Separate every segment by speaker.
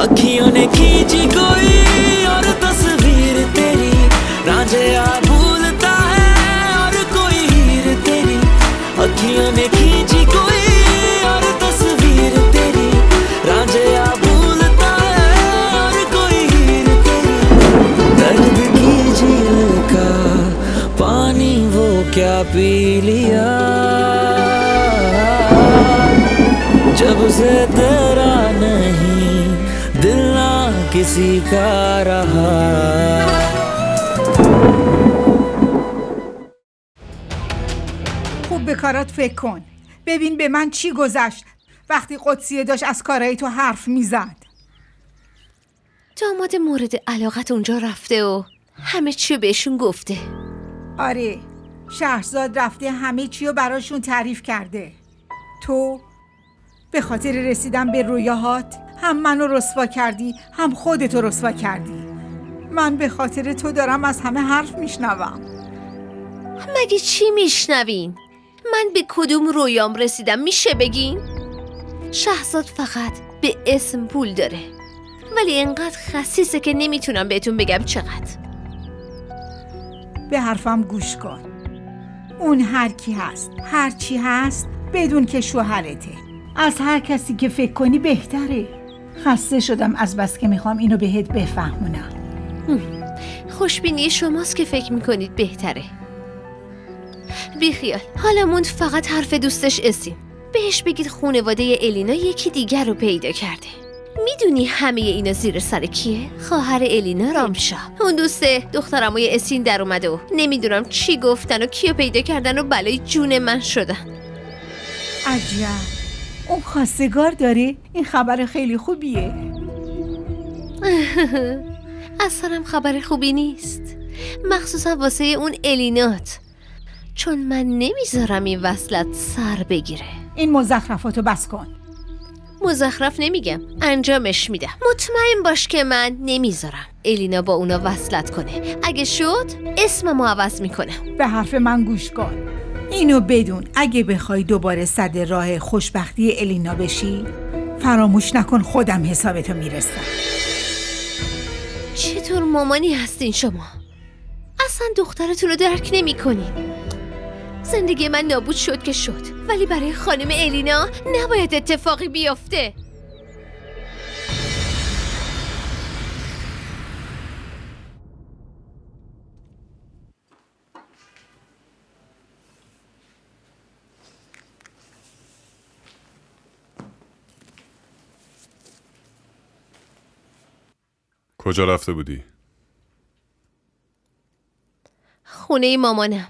Speaker 1: अखियों ने खींची कोई और तस्वीर तेरी, रांझिया भूलता है और कोई हीर तेरी। अखियों ने खींची कोई और तस्वीर तेरी, रांझिया भूलता है और कोई हीर तेरी। दर्द की झील का पानी वो क्या पी लिया, जब से तेरा नहीं दिल ना किसी का रहा।
Speaker 2: خوب به کارات فکر کن. ببین به من چی گذشت وقتی قدسیه داشت از کارهای تو حرف میزد.
Speaker 3: داماد مورد علاقت اونجا رفته و همه چی بهشون گفته.
Speaker 2: آره، شهرزاد رفته همه چی رو براشون تعریف کرده. تو به خاطر رسیدن به رویاهات هم منو رسوا کردی هم خودتو رسوا کردی. من به خاطر تو دارم از همه حرف میشنوم.
Speaker 3: مگه چی میشنوین؟ من به کدوم رویام رسیدم میشه بگین؟ شهرزاد فقط به اسم پول داره، ولی اینقدر خسیسه که نمیتونم بهتون بگم چقدر.
Speaker 2: به حرفم گوش کن. اون هر کی هست، هر چی هست، بدون که شوهرته. از هر کسی که فکر کنی بهتره. خسته شدم از بس که میخوام اینو بهت بفهمونم.
Speaker 3: خوشبینی شماست که فکر میکنید بهتره. بیخیال، حالا موند فقط حرف دوستش اسیم. بهش بگید خانواده الینا یکی دیگر رو پیدا کرده. میدونی همه اینا زیر سر کیه؟ خواهر الینا رامشا. اون دوسته دخترموی اسین در اومده و نمیدونم چی گفتن و کیو پیدا کردن و بلای جون من شدن.
Speaker 2: عجب، اون خواستگار داره؟ این خبر خیلی خوبیه.
Speaker 3: اصلا خبر خوبی نیست، مخصوصا واسه اون الینات، چون من نمیذارم این وصلت سر بگیره.
Speaker 2: این مزخرفاتو بس کن.
Speaker 3: مزخرف نمیگم، انجامش میدم. مطمئن باش که من نمیذارم الینا با اونا وصلت کنه. اگه شد اسممو عوض میکنم.
Speaker 2: به حرف من گوش کن. اینو بدون اگه بخوای دوباره صد راه خوشبختی الینا بشی، فراموش نکن خودم حسابتو میرسم.
Speaker 3: چطور مامانی هستین شما؟ اصلا دخترتون رو درک نمی کنین. زندگی من نابود شد که شد، ولی برای خانم الینا نباید اتفاقی بیفته.
Speaker 4: کجا رفته بودی؟
Speaker 3: خونه مامانم.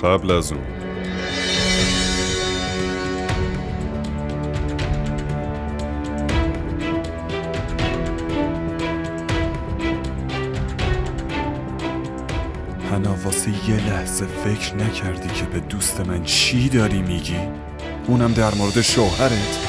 Speaker 4: قبل از اون حنا واسه یه لحظه فکر نکردی که به دوست من چی داری میگی؟ اونم در مورد شوهرت؟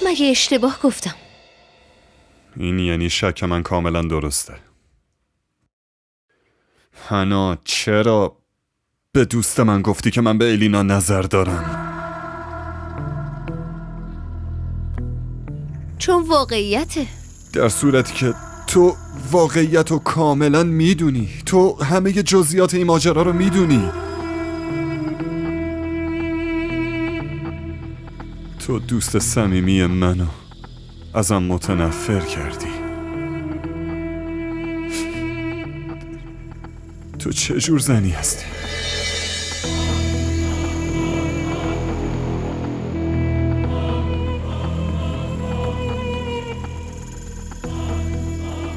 Speaker 3: مگه اشتباه گفتم؟
Speaker 4: این یعنی شک من کاملا درسته. حنا چرا به دوست من گفتی که من به الینا نظر دارم؟
Speaker 3: چون واقعیته.
Speaker 4: در صورتی که تو واقعیت رو کاملا میدونی، تو همه جزئیات این ماجرا رو میدونی. تو دوست صمیمی منو ازم متنفر کردی. تو چه جور زنی هستی؟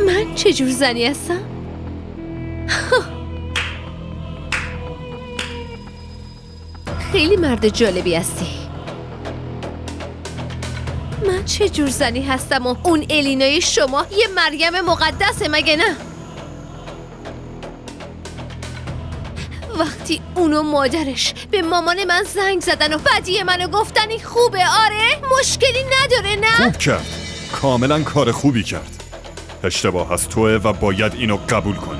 Speaker 3: من چه جور زنی هستم؟ خیلی مرد جالبی هستی. من چه جور زنی هستم و اون الینای شما یه مریم مقدسه مگه نه؟ وقتی اونو مادرش به مامان من زنگ زدن و بدی منو گفتنی خوبه آره؟ مشکلی نداره نه؟
Speaker 4: خوب کرد، کاملا کار خوبی کرد. اشتباه از توه و باید اینو قبول کنی.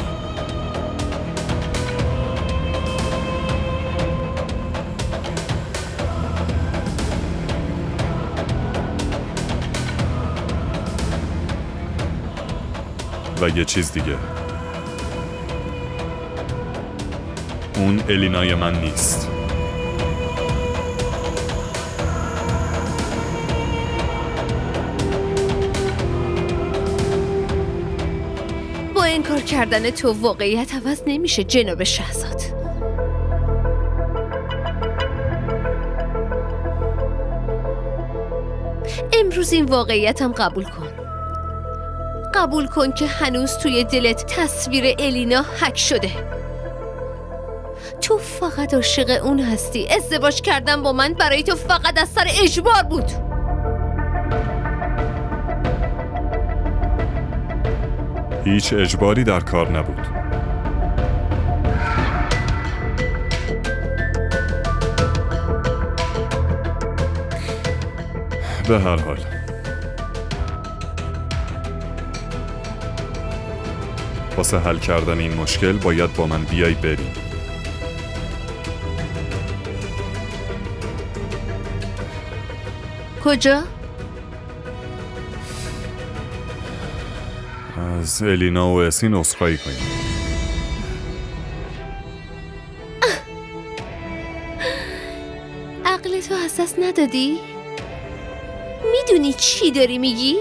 Speaker 4: و یه چیز دیگه، اون الینای من نیست.
Speaker 3: با انکار کردن تو واقعیت عوض نمیشه جناب شهزاد. امروز این واقعیتم قبول کن. قبول کن که هنوز توی دلت تصویر الینا حک شده. تو فقط عاشق اون هستی. ازدواج کردن با من برای تو فقط از سر اجبار بود.
Speaker 4: هیچ اجباری در کار نبود. به هر حال واسه حل کردن این مشکل باید با من بیای بریم.
Speaker 3: کجا؟
Speaker 4: از الینا و اسین عذرخواهی کنیم.
Speaker 3: عقل تو از دست ندادی؟ میدونی چی داری میگی؟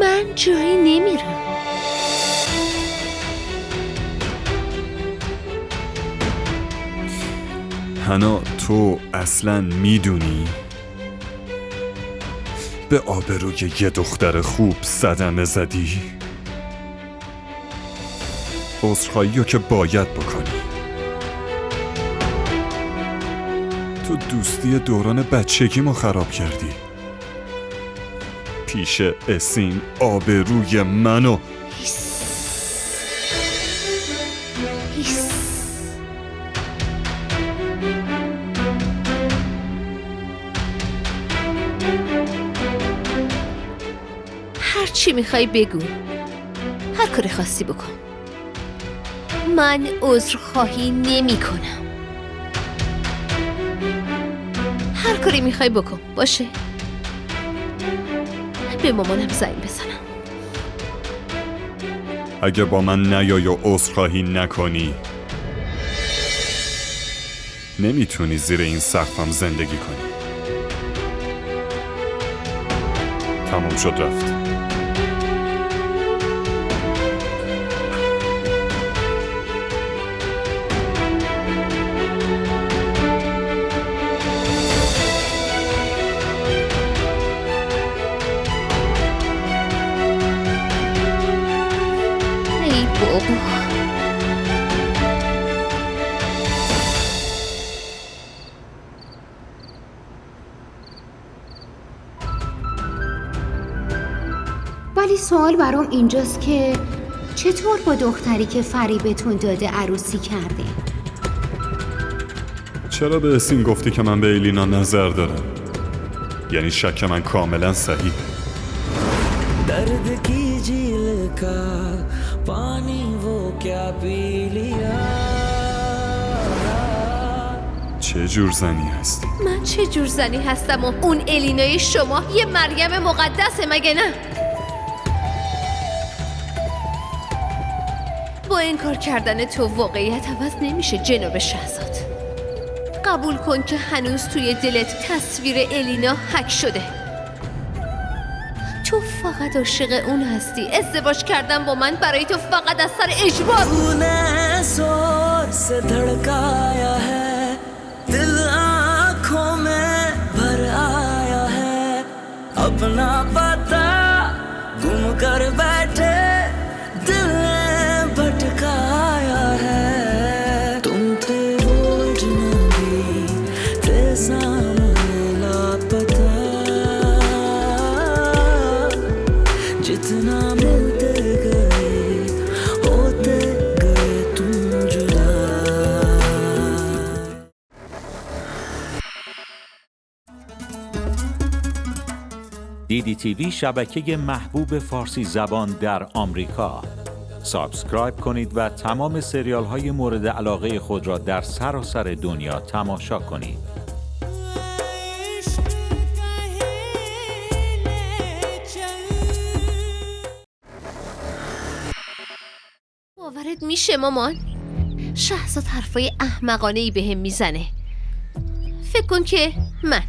Speaker 3: من جایی نمیرم.
Speaker 4: هنا تو اصلا میدونی به آبروی یه دختر خوب صدمه زدی؟ عذرخواهیو که باید بکنی. تو دوستی دوران بچگیمو خراب کردی. پیش اسین آبروی منو
Speaker 3: هر چی میخوای بگو. هر کاری خواستی بکن. من عذرخواهی نمی کنم. هر کاری میخوای بکن باشه. به مامانم زنگ بزنم.
Speaker 4: اگه با من نیای و عذرخواهی نکنی نمیتونی زیر این سقفم زندگی کنی. تموم شد رفت.
Speaker 3: ای بابا.
Speaker 5: ولی سوال برام اینجاست که چطور با دختری که فریبتون داده عروسی کرده؟
Speaker 4: چرا به اسین گفتی که من به الینا نظر دارم؟ یعنی شک من کاملا صحیح.
Speaker 1: दर्द की झील का पानी वो क्या पी लिया.
Speaker 4: چه جور زنی هستی؟
Speaker 3: من چه جور زنی هستم و اون الینای شما یه مریم مقدسه مگه نه؟ با انکار کردن تو واقعیت عوض نمیشه جناب شهزاد. قبول کن که هنوز توی دلت تصویر الینا حک شده. تو فقط عاشق اون هستی. ازدواج کردن با من برای تو فقط از سر اجبار.
Speaker 1: तूने जोर से धड़काया है, दिल आँखों में भर आया है. अपना पता गुम कर बैठे दिल ने भटकाया है. तुम थे वो अजनबी, थे सामने लापता. जितना मिलते गए होते गए
Speaker 6: IDTV شبکه محبوب فارسی زبان در آمریکا. سابسکرایب کنید و تمام سریال های مورد علاقه خود را در سراسر دنیا تماشا کنید.
Speaker 3: باورت میشه مامان؟ شهرزاد حرفای احمقانه‌ای بهم میزنه. فکر کن که من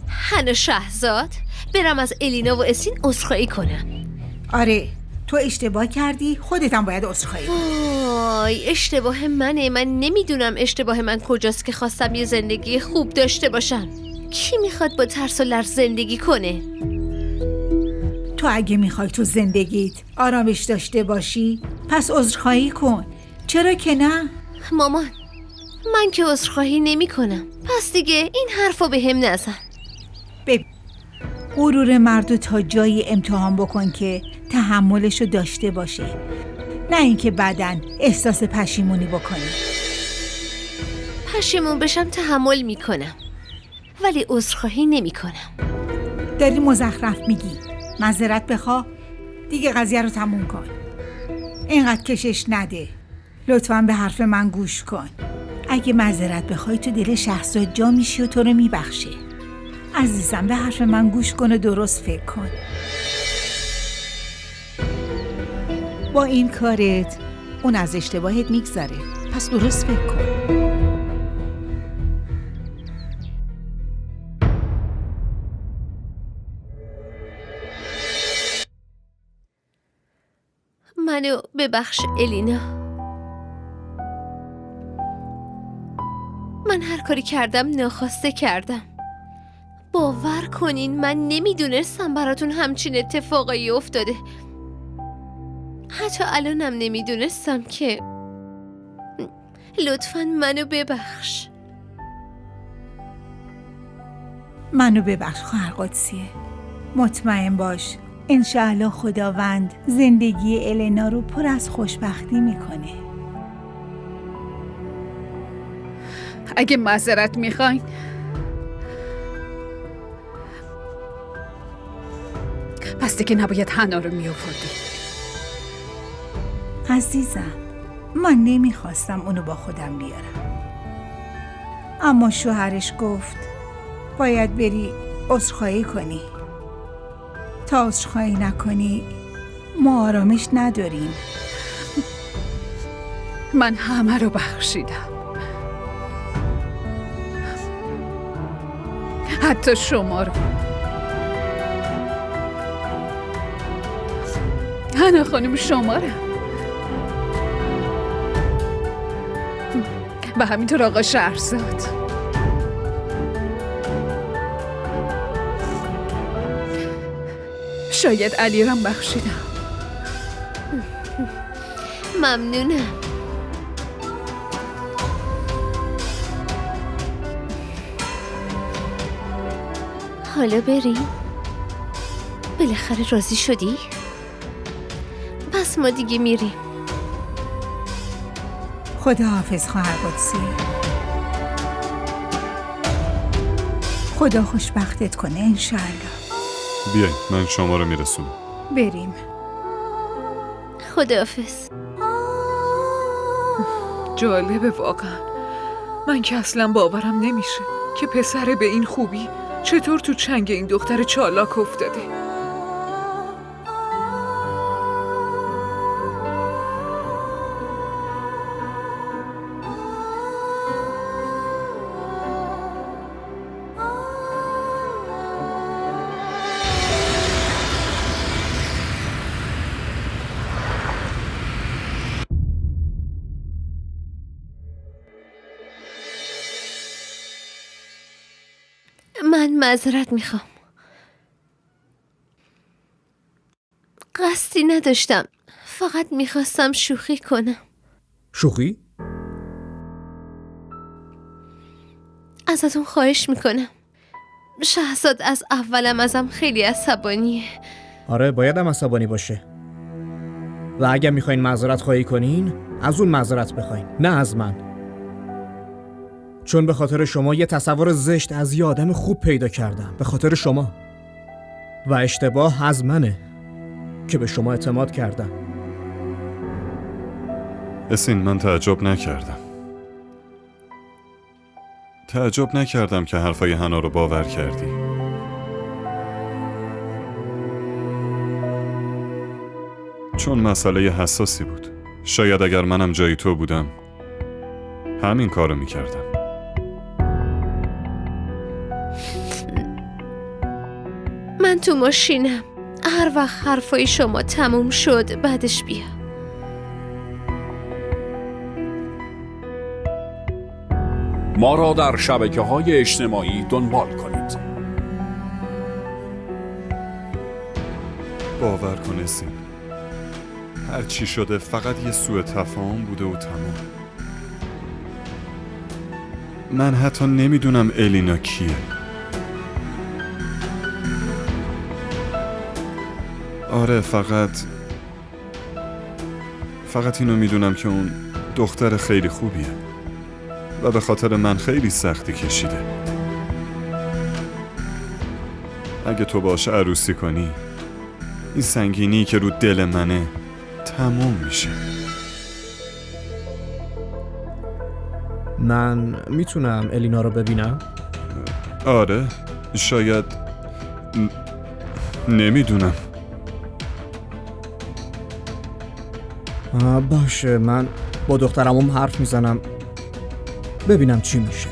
Speaker 3: هنا شهرزاد برم از الینا و اسین عذرخواهی کنم.
Speaker 2: آره تو اشتباه کردی، خودت هم باید عذرخواهی کنی.
Speaker 3: وای اشتباه منه. من نمیدونم اشتباه من کجاست که خواستم یه زندگی خوب داشته باشم. کی میخواد با ترس و لرز زندگی کنه؟
Speaker 2: تو اگه میخوای تو زندگیت آرامش داشته باشی پس عذرخواهی کن. چرا که نه؟
Speaker 3: مامان من که عذرخواهی نمی کنم. پس دیگه این حرفو به هم نزن.
Speaker 2: ببین غرور مردو تا جایی امتحان بکن که تحملشو داشته باشه، نه اینکه بعدن احساس پشیمونی بکنی.
Speaker 3: پشیمون بشم تحمل میکنم ولی عذرخواهی نمی کنم.
Speaker 2: داری مزخرف میگی. معذرت بخوا، دیگه قضیه رو تموم کن. اینقدر کشش نده. لطفاً به حرف من گوش کن. اگه معذرت بخوای تو دل شهرزاد جا میشی و تو رو میبخشه. عزیزم به حرف من گوش کن و درست فکر کن. با این کارت اون از اشتباهت میگذره، پس درست فکر کن.
Speaker 3: منو ببخش الینا. من هر کاری کردم ناخواسته کردم. باور کنین من نمیدونستم براتون همچین اتفاقایی افتاده. حتی الانم نمیدونستم که. لطفاً منو ببخش.
Speaker 2: منو ببخش خواهر قدسیه. مطمئن باش انشاءالله خداوند زندگی الینا رو پر از خوشبختی میکنه.
Speaker 7: اگه معذرت میخواین پس دیگه نباید حنا رو میآوردی.
Speaker 2: عزیزم من نمیخواستم اونو با خودم بیارم، اما شوهرش گفت باید بری عذرخواهی کنی. تا عذرخواهی نکنی ما آرامش نداریم.
Speaker 7: من همه رو بخشیدم، حتی شما رو. حنا خانم شما رو و همینطور آقا شهرزاد. شاید علی رم بخشیدم.
Speaker 3: ممنونم. حالا بریم؟ بالاخره راضی شدی؟ پس ما دیگه میریم.
Speaker 2: خداحافظ خواهر قدسی. خدا خوشبختت کنه انشاءالله.
Speaker 4: بیاین من شما رو میرسونم.
Speaker 2: بریم.
Speaker 3: خداحافظ.
Speaker 7: جالبه واقعا. من که اصلا باورم نمیشه که پسر به این خوبی چطور تو چنگ این دختر چالاک افتاده.
Speaker 3: من معذرت میخوام. قصدی نداشتم. فقط میخواستم شوخی کنم.
Speaker 8: شوخی؟
Speaker 3: ازتون خواهش میکنم. شهرزاد از اولم ازم خیلی عصبانیه.
Speaker 8: آره بایدم عصبانی باشه. و اگر میخواین معذرت خواهی کنین از اون معذرت بخواین، نه از من. چون به خاطر شما یه تصور زشت از یه آدم خوب پیدا کردم. به خاطر شما. و اشتباه از منه که به شما اعتماد کردم.
Speaker 4: اسین، من تعجب نکردم که حرفای حنا رو باور کردی. چون مسئله حساسی بود. شاید اگر منم جای تو بودم همین کارو میکردم.
Speaker 3: من تو ماشینم. هر وقت حرفای شما تموم شد بعدش بیا.
Speaker 9: ما را در شبکه‌های اجتماعی دنبال کنید.
Speaker 4: باور کن اسین، هر چی شده فقط یه سوء تفاهم بوده و تمام. من حتی نمیدونم الینا کیه. آره، فقط اینو میدونم که اون دختر خیلی خوبیه و به خاطر من خیلی سختی کشیده. اگه تو باهاش عروسی کنی، این سنگینی که رو دل منه تموم میشه.
Speaker 8: من میتونم الینا رو ببینم؟
Speaker 4: آره، شاید نمیدونم.
Speaker 8: باشه، من با دخترمم حرف میزنم ببینم چی میشه.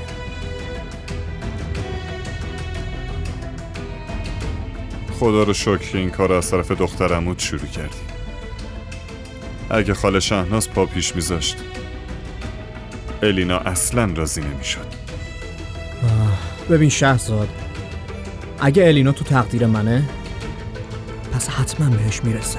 Speaker 4: خدا رو شکر که این کار از طرف دخترموت شروع کردی. اگه خاله شهناز پا پیش میذاشت، الینا اصلا راضی نمیشد.
Speaker 8: ببین شهرزاد، اگه الینا تو تقدیر منه پس حتما بهش میرسم.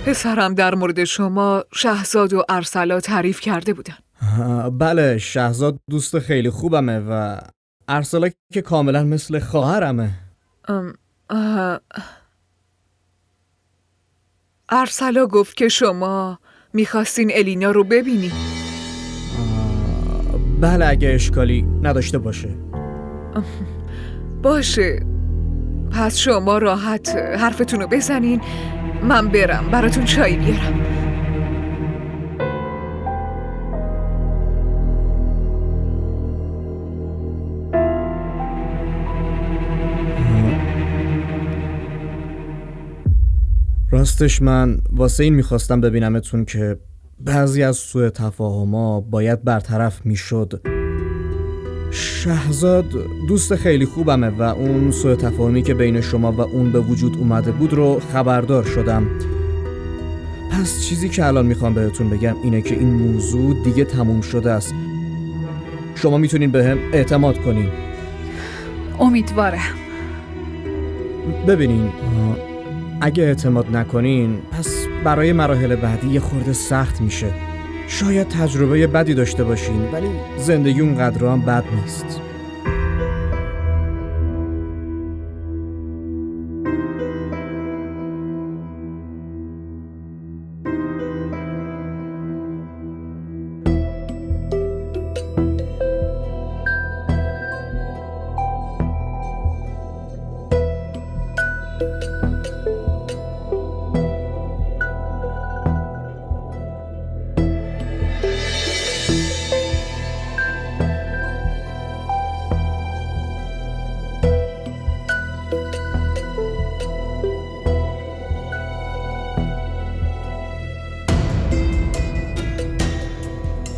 Speaker 7: پسرم در مورد شما شهزاد و ارسلا تعریف کرده بودن.
Speaker 8: بله، شهزاد دوست خیلی خوبمه و ارسلا که کاملا مثل خواهرمه.
Speaker 7: ارسلا گفت که شما میخواستین الینا رو ببینی.
Speaker 8: بله، اگه اشکالی نداشته باشه.
Speaker 7: باشه، پس شما راحت حرفتون رو بزنین، من برم براتون چای بیارم.
Speaker 8: راستش من واسه این میخواستم ببینمتون که بعضی از سوء تفاهم‌ها باید برطرف میشد. شهزاد دوست خیلی خوبمه و اون سوء تفاهمی که بین شما و اون به وجود اومده بود رو خبردار شدم. پس چیزی که الان میخوام بهتون بگم اینه که این موضوع دیگه تموم شده است. شما میتونین به هم اعتماد کنین.
Speaker 7: امیدوارم.
Speaker 8: ببینین، اگه اعتماد نکنین پس برای مراحل بعدی یه خورده سخت میشه. شاید تجربه بدی داشته باشین ولی زندگی اونقدر هم بد نیست.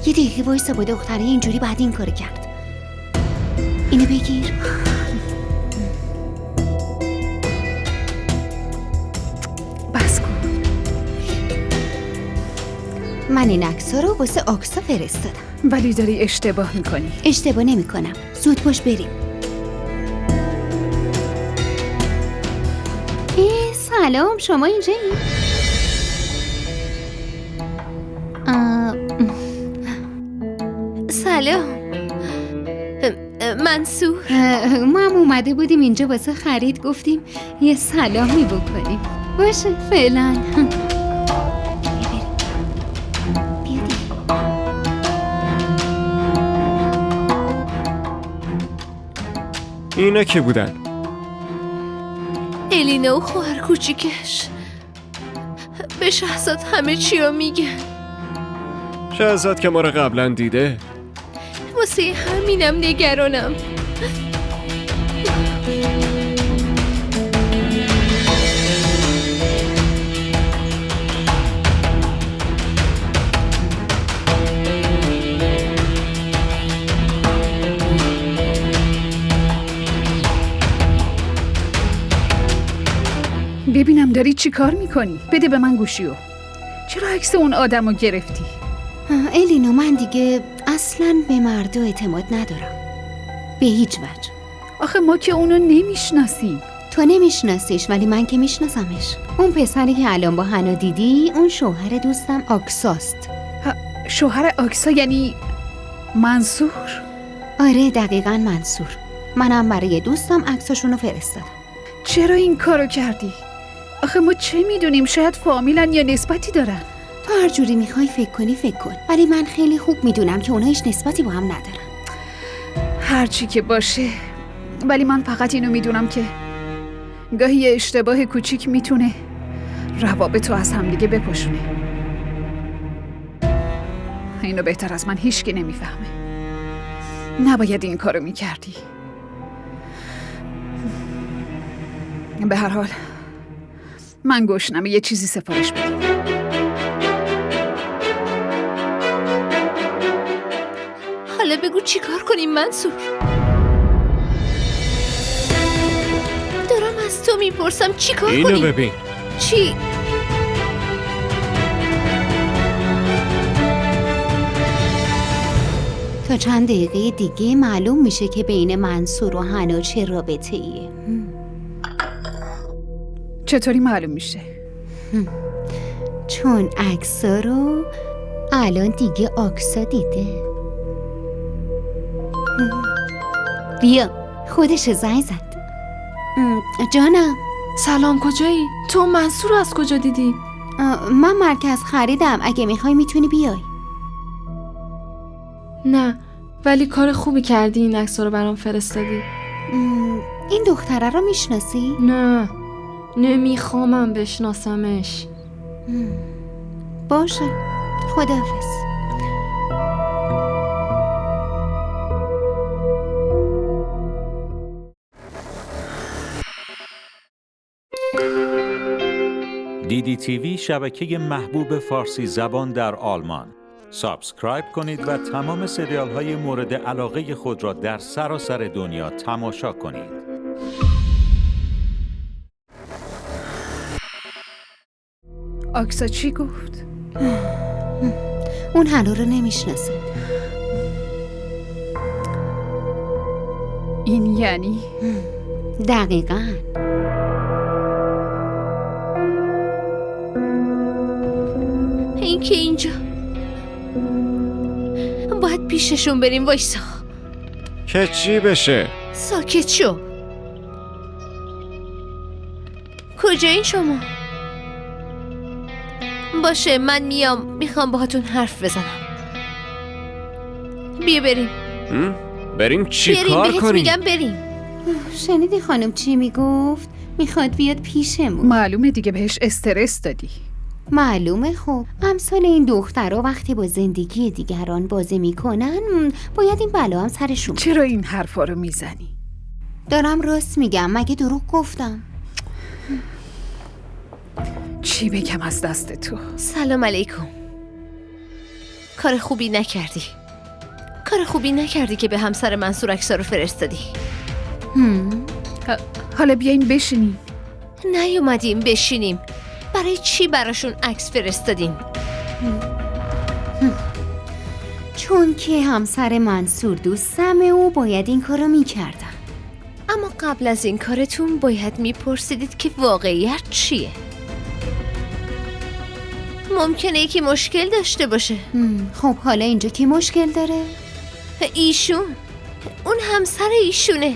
Speaker 5: یه دقیقه وایسا، با دختره اینجوری بعد این کار کرد. اینو بگیر.
Speaker 7: بس کن.
Speaker 5: من این عکس‌ها رو واسه آکسا فرستادم.
Speaker 7: ولی داری اشتباه میکنی.
Speaker 5: اشتباه نمی کنم. زود باش بریم. سلام، شما اینجایی؟
Speaker 3: سلام منصور.
Speaker 5: ما هم اومده بودیم اینجا واسه خرید، گفتیم یه سلامی بکنیم. باشه فعلا. بیا دیگه.
Speaker 10: اینا که بودن؟
Speaker 3: الینا و خواهر کوچیکش به شهزاد همه چی رو میگن.
Speaker 10: شهزاد که ما رو قبلا دیده.
Speaker 3: واسه همینم نگرانم.
Speaker 7: ببینم داری چی کار میکنی؟ بده به من گوشیو. چرا عکس اون آدمو گرفتی؟
Speaker 5: الینا، من دیگه اصلاً به مردا اعتماد ندارم، به هیچ وجه.
Speaker 7: آخه ما که اونو نمیشناسیم.
Speaker 5: تو نمیشناسیش ولی من که میشناسمش. اون پسری که الان با حنا دیدی اون شوهر دوستم آکساست.
Speaker 7: شوهر آکسا یعنی منصور؟
Speaker 5: آره دقیقاً منصور. منم برای دوستم عکساشونو فرستادم.
Speaker 7: چرا این کارو کردی؟ آخه ما چه میدونیم، شاید فامیلن یا نسبتی دارن.
Speaker 5: تو هر جوری میخوای فکر کنی فکر کن، ولی من خیلی خوب میدونم که اونا هیچ نسبتی با هم ندارن.
Speaker 7: هر چی که باشه، ولی من فقط اینو میدونم که گاهی یه اشتباه کوچیک میتونه روابطو از همدیگه بپاشونه. اینو بهتر از من هیچکی نمیفهمه. نباید این کارو میکردی. به هر حال من گشنمه، یه چیزی سفارش بدیم.
Speaker 3: حالا بگو چی کار کنیم منصور؟ دارم از تو میپرسم چی کار کنیم؟
Speaker 10: اینو ببین.
Speaker 3: چی؟
Speaker 5: تا چند دقیقه دیگه معلوم میشه که بین منصور و حنا چه رابطه ایه.
Speaker 7: چطوری معلوم میشه؟
Speaker 5: چون عکس‌ها رو الان دیگه آکسا دیده. بیا خودش زنگ زد. جانم.
Speaker 11: سلام، کجایی؟ تو منصور از کجا دیدی؟
Speaker 5: من مرکز خریدم، اگه میخوای میتونی بیای.
Speaker 11: نه، ولی کار خوبی کردی این عکس‌ها رو برام فرستادی.
Speaker 5: این دختره رو میشناسی؟
Speaker 11: نه، نمیخوامم بشناسمش.
Speaker 5: باشه، خداحافظ.
Speaker 6: DDTV شبکه محبوب فارسی زبان در آلمان. سابسکرایب کنید و تمام سریال های مورد علاقه خود را در سراسر دنیا تماشا کنید.
Speaker 7: آکسا چی گفت؟
Speaker 5: اون حنا رو نمیشناسه.
Speaker 7: این یعنی؟
Speaker 5: دقیقاً.
Speaker 3: این که اینجا باید پیششون بریم. وایسا.
Speaker 10: که چی بشه؟
Speaker 3: ساکت شو. کجایین شما؟ باشه من میخوام باهاتون حرف بزنم. بیا بریم.
Speaker 10: بریم چی
Speaker 3: بریم،
Speaker 10: کار
Speaker 3: بهت
Speaker 10: کنیم؟
Speaker 3: میگم بریم.
Speaker 5: شنیدی خانم چی میگفت؟ میخواد بیاد پیشمون.
Speaker 7: معلومه دیگه بهش استرس دادی.
Speaker 5: معلومه. خب امثال این دخترها وقتی با زندگی دیگران بازی میکنن باید این بلا هم سرشون.
Speaker 7: چرا این حرفا رو میزنی؟
Speaker 5: دارم راست میگم، مگه دروغ گفتم؟
Speaker 7: چی بگم از دست تو؟
Speaker 3: سلام علیکم. کار خوبی نکردی. کار خوبی نکردی که به همسر منصور عکس‌ها رو فرستادی.
Speaker 7: حالا بیاین بشینیم.
Speaker 3: نیومدیم بشینیم. برای چی براشون عکس فرستادیم؟
Speaker 5: چون که همسر منصور دوستمه و باید این کارو میکردم.
Speaker 3: اما قبل از این کارتون باید میپرسیدید که واقعیت چیه. ممکنه یکی مشکل داشته باشه.
Speaker 5: خب حالا اینجا کی مشکل داره؟
Speaker 3: ایشون. اون همسر ایشونه.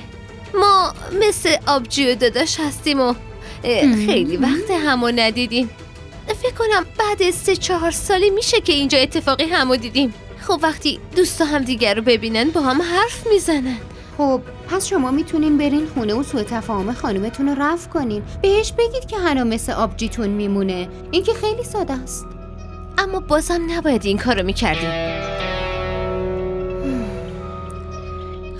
Speaker 3: ما مثل آبجی و داداش هستیم و خیلی وقت همو ندیدیم. فکر کنم بعد 3-4 سالی میشه که اینجا اتفاقی همو دیدیم. خب وقتی دوستا هم دیگر رو ببینن با هم حرف میزنن.
Speaker 5: خب پس شما میتونین برین خونه و سوء تفاهم خانومتون رو رفع کنین. بهش بگید که هنو مثل آبجیتون میمونه. این که خیلی ساده است.
Speaker 3: اما بازم نباید این کارو میکردیم.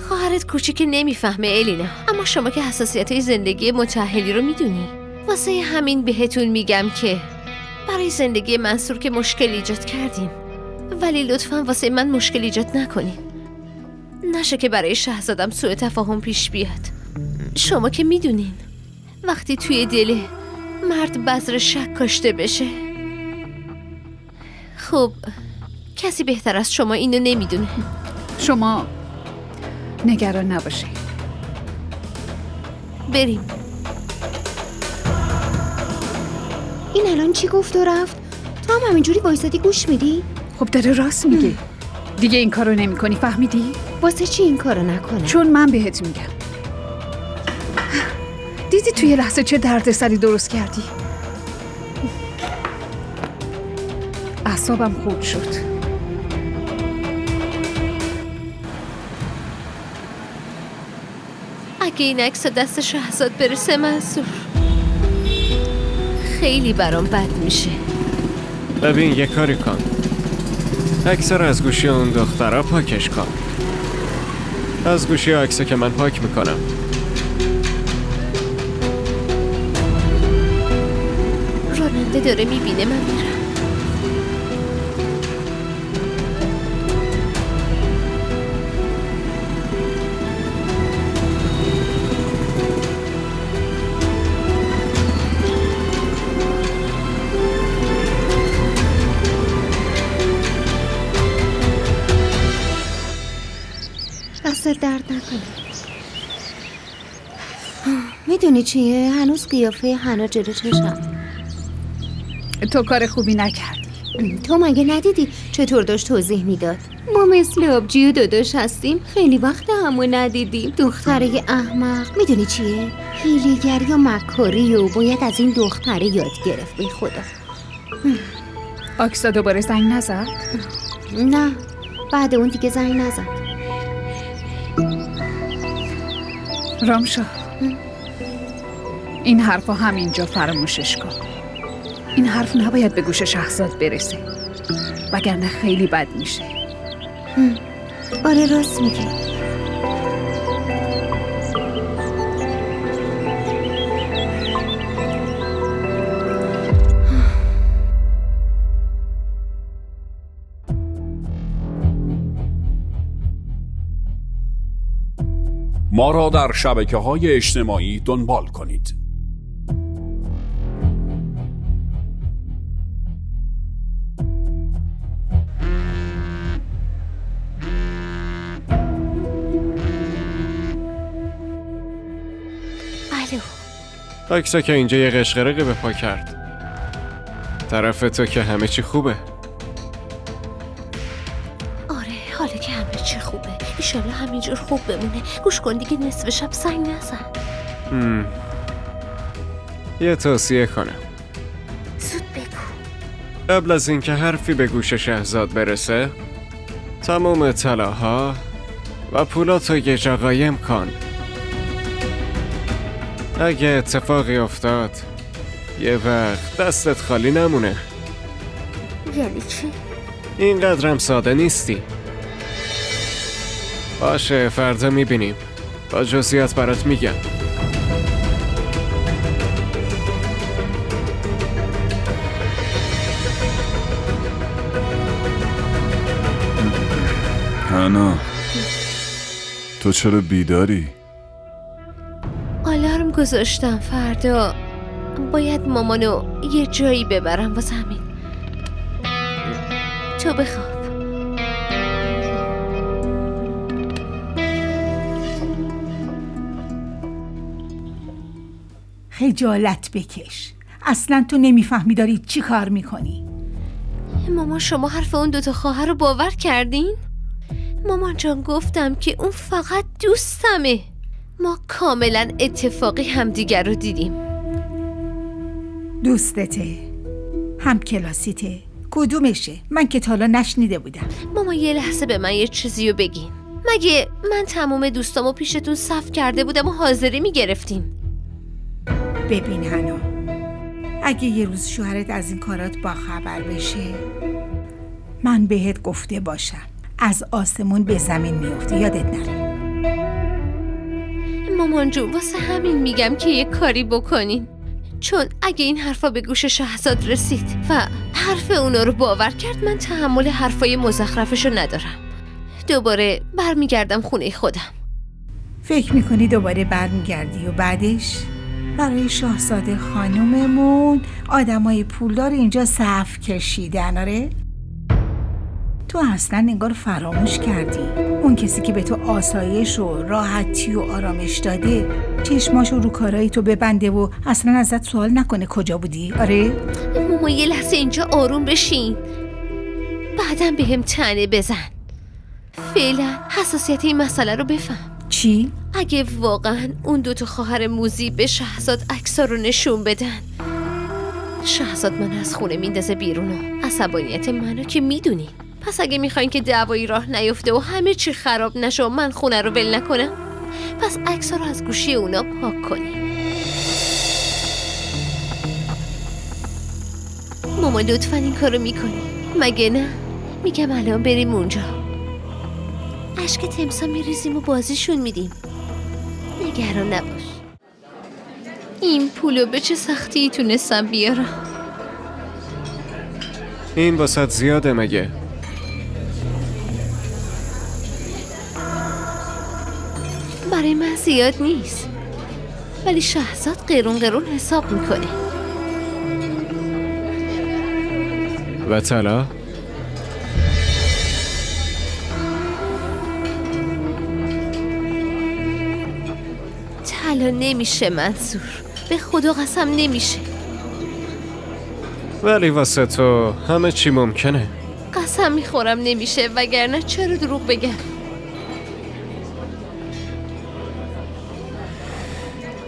Speaker 3: خواهرت کوچیک نمیفهمه الینا، اما شما که حساسیت‌های زندگی متأهلی رو میدونی. واسه همین بهتون میگم که برای زندگی منصور که مشکل ایجاد کردیم، ولی لطفاً واسه من مشکل ایجاد نکنین. نشه که برای شهزادم سوء تفاهم پیش بیاد. شما که میدونین وقتی توی دل مرد بذر شک کاشته بشه، خب کسی بهتر از شما اینو نمیدونه.
Speaker 7: شما نگران نباشی.
Speaker 3: بریم.
Speaker 5: این الان چی گفت و رفت؟ تو هم همینجوری وایسادی گوش میدی؟
Speaker 7: خب داره راست میگه. دیگه این کارو نمی کنی، فهمیدی؟
Speaker 5: واسه چی این کارو نکنه؟
Speaker 7: چون من بهت میگم. دیدی توی لحظه چه دردسری درست کردی؟ اعصابم خورد شد.
Speaker 3: اگه این عکس دست شهزاد برسه منصور، خیلی برام بد میشه.
Speaker 10: ببین یه کاری کن، عکس رو از گوشی اون دخترها پاکش کن. از گوشی عکس که من پاک میکنم.
Speaker 3: راننده داره میبینه من میرم.
Speaker 5: دست درد نکنه. میدونی چیه؟ هنوز قیافه حنا جلو چشم.
Speaker 7: تو کار خوبی نکردی.
Speaker 5: تو مگه ندیدی چطور داشت توضیح میداد؟ ما مثل آبجی و داداش هستیم، خیلی وقت همو ندیدیم. دختره احمق. میدونی چیه؟ حیله‌گری و مکاری و باید از این دختره یاد گرفت. به خدا.
Speaker 7: آکسا دوباره زنگ نزد؟
Speaker 5: نه، بعد اون دیگه زنگ نزد.
Speaker 7: رامشا، این حرفا همینجا فراموشش کن. این حرف نباید به گوش شهزاد برسه، وگرنه خیلی بد میشه.
Speaker 5: آره راست میگی.
Speaker 9: ما را در شبکه‌های اجتماعی دنبال کنید.
Speaker 3: الو.
Speaker 10: عکسا که اینجا یه قشقرقی به پا کرد. طرف تو که همه چی خوبه.
Speaker 3: آره حالا که همه چی خوبه، ایشالا همینجور خوب بمونه. گوش کن دیگه نصف شب زنگ نزن.
Speaker 10: یه توصیه کنم.
Speaker 3: زود بگو.
Speaker 10: قبل از اینکه حرفی به گوش شهزاد برسه، تمام طلاها و پولاتو یه جا قایم کن. اگه اتفاقی افتاد یه وقت دستت خالی نمونه.
Speaker 3: یعنی چی؟
Speaker 10: اینقدرم ساده نیستی. باشه فردا میبینیم، با جزئیات برات میگم.
Speaker 4: حنا، تو چرا بیداری؟
Speaker 3: آلارم گذاشتم، فردا باید مامانو یه جایی ببرم، واسه همین. تو بخواب.
Speaker 2: خجالت بکش. اصلا تو نمیفهمی داری چی کار میکنی.
Speaker 3: مامان شما حرف اون دوتا خواهر رو باور کردین؟ مامان جان گفتم که اون فقط دوستمه. ما کاملا اتفاقی همدیگر رو دیدیم.
Speaker 2: دوستته؟ هم کلاسیته؟ کدومشه؟ من که تا حالا نشنیده بودم.
Speaker 3: ماما یه لحظه به من یه چیزی رو بگین. مگه من تمام دوستامو پیشتون صف کرده بودم و حاضری میگرفتیم؟
Speaker 2: ببین حنا، اگه یه روز شوهرت از این کارات با خبر بشه، من بهت گفته باشم از آسمون به زمین میفته، یادت نره.
Speaker 3: مامان جون واسه همین میگم که یه کاری بکنین، چون اگه این حرفا به گوش شهزاد رسید و حرف اونا رو باور کرد، من تحمل حرفای مزخرفشو ندارم. دوباره برمیگردم خونه خودم.
Speaker 2: فکر میکنی دوباره برمیگردی و بعدش برای شاهزاده خانوممون آدمای پولدار اینجا صف کشیدن؟ آره؟ تو اصلا انگار فراموش کردی اون کسی که به تو آسایش و راحتی و آرامش داده چشماشو رو کارایی تو ببنده و اصلا ازت سوال نکنه کجا بودی. آره؟
Speaker 3: ماما یه لحظه اینجا آروم بشین، بعدم بهم طعنه بزن. فعلا حساسیت این مسئله رو بفهم.
Speaker 2: چی؟
Speaker 3: اگه واقعا اون دوتا خواهر موذی به شهزاد عکس‌ها رو نشون بدن، شهزاد من از خونه میندازه بیرون و عصبانیت منو که میدونی. پس اگه میخواین که دعوایی راه نیفته و همه چی خراب نشه و من خونه رو ول نکنم، پس عکس‌ها رو از گوشی اونا پاک کنی. ماما لطفاً این کارو میکنی مگه نه؟ میگم الان بریم اونجا، اشک تمسا میریزیم و بازیشون میدیم. نگران نباش. این پولو به چه سختی تونستم بیارم.
Speaker 10: این واسط زیاده مگه؟
Speaker 3: برای من زیاد نیست، ولی شهزاد قرون قرون حساب میکنه.
Speaker 10: و طلا؟
Speaker 3: طلا نمیشه منصور، به خدا قسم نمیشه.
Speaker 10: ولی واسه تو همه چی ممکنه.
Speaker 3: قسم میخورم نمیشه، وگرنه چرا دروغ بگم؟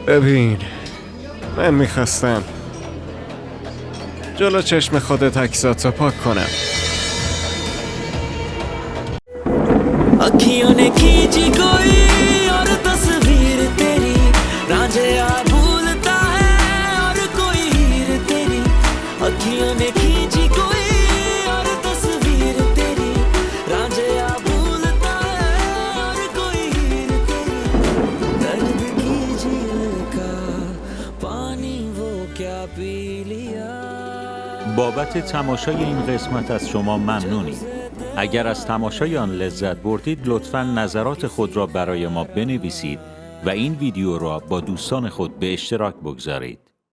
Speaker 10: ببین، من میخواستم جلو چشم خودت عکساتو پاک کنم.
Speaker 1: अखियों ने खींची कोई और तस्वीर तेरी, रांझिया भूलता है और कोई हीर तेरी। अखियों ने खींची कोई और तस्वीर तेरी, रांझिया भूलता है और कोई हीर तेरी। दर्द की झील का पानी वो क्या पी लिया।
Speaker 6: بابت تماشای این قسمت از شما ممنونیم. اگر از تماشای آن لذت بردید لطفاً نظرات خود را برای ما بنویسید و این ویدیو را با دوستان خود به اشتراک بگذارید.